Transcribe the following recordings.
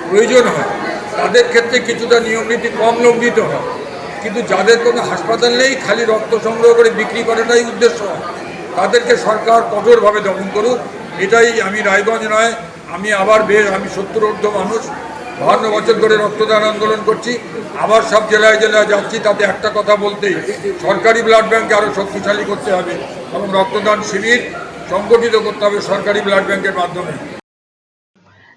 প্রয়োজন হয় তাদের ক্ষেত্রে কিছুটা নিয়মনীতি কম লঙ্ঘিত হয়, কিন্তু যাদের কোনো হাসপাতাল নেই খালি রক্ত সংগ্রহ করে বিক্রি করাটাই উদ্দেশ্য হয়, তাদেরকে সরকার কঠোরভাবে দমন করুক। এটাই আমি রায়গঞ্জ নয়, আমি 70 ঊর্ধ্ব মানুষ, 52 বছর ধরে রক্তদান আন্দোলন করছি, আবার সব জেলায় জেলায় যাচ্ছি। তাতে একটা কথা বলতেই, সরকারি ব্লাড ব্যাঙ্ককে আরও শক্তিশালী করতে হবে এবং রক্তদান শিবির সংগঠিত করতে হবে সরকারি ব্লাড ব্যাঙ্কের মাধ্যমে।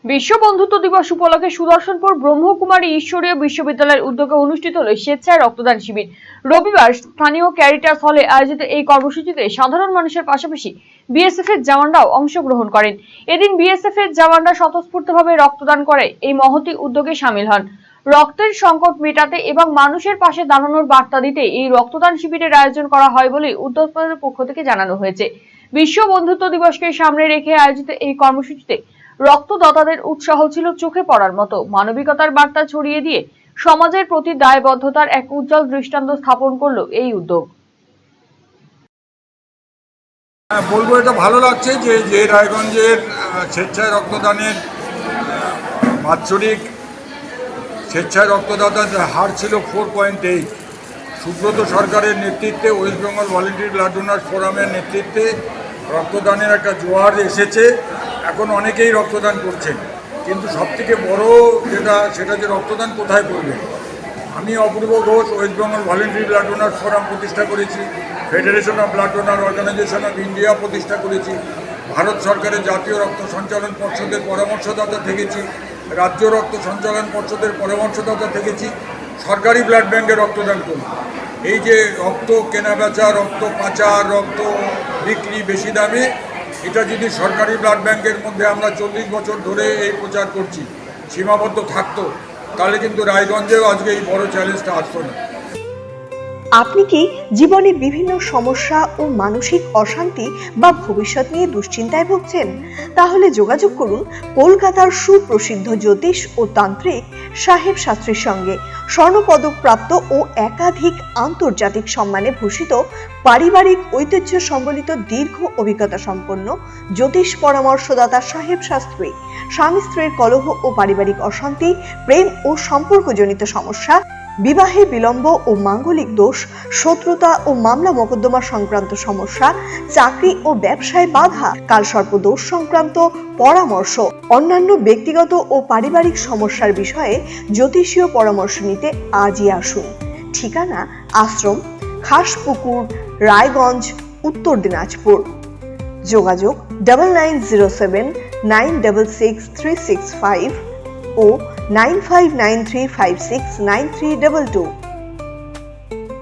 বিশ্ব বন্ধুত্ব দিবস উপলক্ষে সুদর্শনপুর ব্রহ্মকুমারী ঈশ্বরীয় বিশ্ববিদ্যালয়ের উদ্যোগে অনুষ্ঠিত হল স্বেচ্ছায় রক্তদান শিবির। রবিবার স্থানীয় ক্যারিটাস হলে আয়োজিত এই কর্মসূচিতে সাধারণ মানুষের পাশাপাশি বিএসএফ এর জওয়ানরাও অংশগ্রহণ করেন। এদিন বিএসএফ এর জওয়ানরা স্বতঃস্ফূর্তভাবে রক্তদান করে এই মহতি উদ্যোগে সামিল হন। রক্তের সংকট মেটাতে এবং মানুষের পাশে দাঁড়ানোর বার্তা দিতে এই রক্তদান শিবিরের আয়োজন করা হয় বলে উদ্যোক্তাদের পক্ষ থেকে জানানো হয়েছে। বিশ্ব বন্ধুত্ব দিবসকে সামনে রেখে আয়োজিত এই কর্মসূচিতে রক্তদাতাদের উৎসাহ ছিল চোখে পড়ার মতো। মানবিকতার বার্তা ছড়িয়ে দিয়ে সমাজের প্রতি দায়বদ্ধতার এক উজ্জ্বল দৃষ্টান্ত স্থাপন করলো এই উদ্যোগ। বলবো এটা ভালো লাগছে যে রায়গঞ্জের স্বেচ্ছায় রক্তদানের বাৎসরিক স্বেচ্ছায় রক্তদাতার হার ছিল 4.8। সুব্রত সরকারের নেতৃত্বে West Bengal volunteer blood donors ফোরামের নেতৃত্বে রক্তদানের একটা জোয়ার এসেছে। এখন অনেকেই রক্তদান করছেন, কিন্তু সবথেকে বড় সেটা যে রক্তদান কোথায় করবে। আমি Apurba Ghosh West Bengal volunteer blood donors forum প্রতিষ্ঠা করেছি, federation of blood donor organisation of India প্রতিষ্ঠা করেছি, ভারত সরকারের জাতীয় রক্ত সঞ্চালন পর্ষদের পরামর্শদাতা থেকেছি, রাজ্য রক্ত সঞ্চালন পর্ষদের পরামর্শদাতা থেকেছি। সরকারি ব্লাড ব্যাঙ্কে রক্তদান করি। এই যে রক্ত কেনাবেচা, রক্ত পাচার, রক্ত বিক্রি বেশি দামে, এটা যদি সরকারি ব্লাড ব্যাঙ্কের মধ্যে আমরা 40 বছর ধরে এই প্রচার করছি সীমাবদ্ধ থাকতো, তাহলে কিন্তু রায়গঞ্জেও আজকে এই বড় চ্যালেঞ্জটা আসতো না। আপনি কি জীবনে বিভিন্ন সমস্যা ও মানসিক অশান্তি বা ভবিষ্যৎ নিয়ে দুশ্চিন্তায় ভুগছেন? তাহলে যোগাযোগ করুন কলকাতার সুপ্রসিদ্ধ জ্যোতিষ ও তান্ত্রিক সাহেব শাস্ত্রীর সঙ্গে। স্বর্ণপদক প্রাপ্ত ও একাধিক আন্তর্জাতিক সম্মানে ভূষিত, পারিবারিক ঐতিহ্য সম্বলিত দীর্ঘ অভিজ্ঞতা সম্পন্ন জ্যোতিষ পরামর্শদাতা সাহেব শাস্ত্রী স্বামী স্ত্রীর কলহ ও পারিবারিক অশান্তি, প্রেম ও সম্পর্কজনিত সমস্যা, বিবাহে বিলম্ব ও মাঙ্গলিক দোষ, শত্রুতা ও মামলা মোকদ্দমা সংক্রান্ত সমস্যা, চাকরি ও ব্যবসায় বাধা, কালসর্প দোষ সংক্রান্ত পরামর্শ, অন্যান্য ব্যক্তিগত ও পারিবারিক সমস্যার বিষয়ে জ্যোতিষীয় পরামর্শ নিতে আজই আসুন। ঠিকানা আশ্রম, খাসপুকুর, রায়গঞ্জ, উত্তর দিনাজপুর। যোগাযোগ 9907966365 ও 9593569322।